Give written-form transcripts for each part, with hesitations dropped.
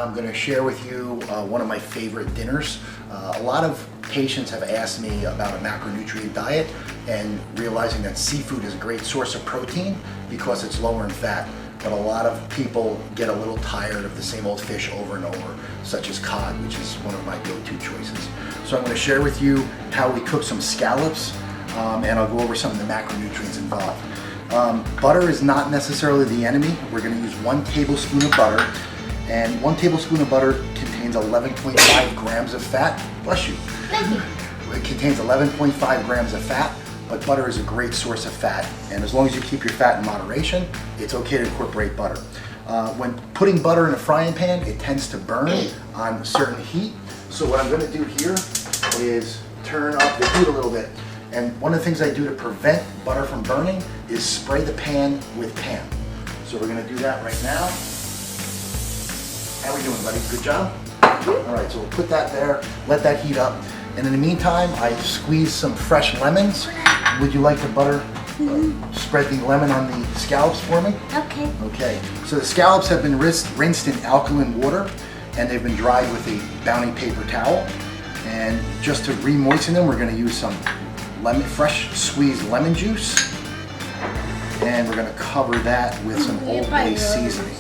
I'm going to share with you one of my favorite dinners. A lot of patients have asked me about a macronutrient diet and realizing that seafood is a great source of protein because it's lower in fat. But a lot of people get a little tired of the same old fish over and over, such as cod, which is one of my go-to choices. So I'm going to share with you how we cook some scallops, and I'll go over some of the macronutrients involved. Butter is not necessarily the enemy. We're going to use 1 tablespoon of butter, and 1 tablespoon of butter contains 11.5 grams of fat. Bless you. Thank you. It contains 11.5 grams of fat, but butter is a great source of fat, and as long as you keep your fat in moderation, it's okay to incorporate butter. When putting butter in a frying pan, it tends to burn on certain heat, so what I'm going to do here is turn up the heat a little bit. And one of the things I do to prevent butter from burning is spray the pan with Pam. So we're going to do that right now. How are we doing, buddy? Good job? All right, so we'll put that there, let that heat up. And in the meantime, I squeeze some fresh lemons. Would you like to spread the lemon on the scallops for me? Okay. Okay, so the scallops have been rinsed in alkaline water, and they've been dried with a Bounty paper towel. And just to re-moisten them, we're going to use some fresh squeezed lemon juice, and we're going to cover that with some Old Bay seasoning.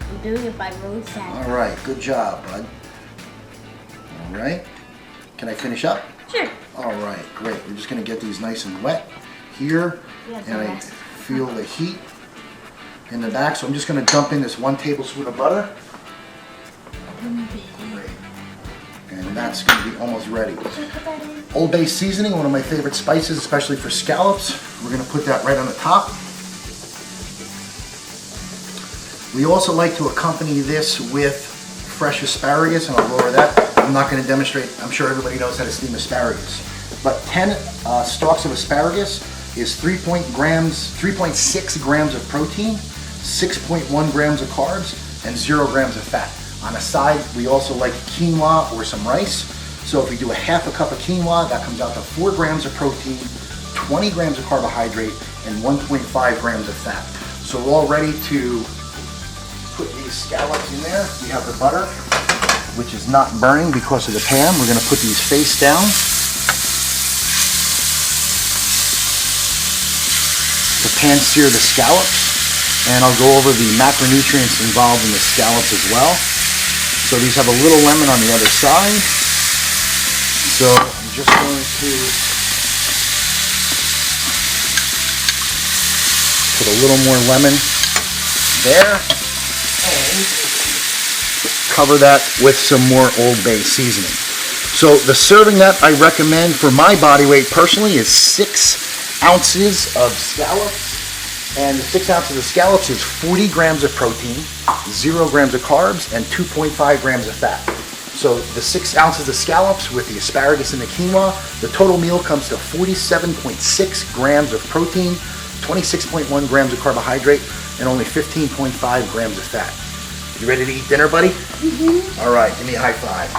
I'm doing it by rose salad. All right, good job, bud. All right, can I finish up? Sure. All right, great. We're just going to get these nice and wet here, and I feel the heat in the back, so I'm just going to dump in this 1 tablespoon of butter. Great. And that's going to be almost ready. Old Bay seasoning, one of my favorite spices, especially for scallops. We're going to put that right on the top. We also like to accompany this with fresh asparagus, and I'll go over that. I'm not going to demonstrate. I'm sure everybody knows how to steam asparagus. But 10 stalks of asparagus is 3.6 grams of protein, 6.1 grams of carbs, and 0 grams of fat. On a side, we also like quinoa or some rice. So if we do a half a cup of quinoa, that comes out to 4 grams of protein, 20 grams of carbohydrate, and 1.5 grams of fat. So we're all ready to put these scallops in there. We have the butter, which is not burning because of the pan. We're going to put these face down. To pan sear the scallops, and I'll go over the macronutrients involved in the scallops as well. So these have a little lemon on the other side. So I'm just going to put a little more lemon there and cover that with some more Old Bay seasoning. So the serving that I recommend for my body weight personally is 6 ounces of scallops. And the 6 ounces of scallops is 40 grams of protein, 0 grams of carbs, and 2.5 grams of fat. So the 6 ounces of scallops with the asparagus and the quinoa, the total meal comes to 47.6 grams of protein, 26.1 grams of carbohydrate, and only 15.5 grams of fat. You ready to eat dinner, buddy? Mm-hmm. All right, give me a high five.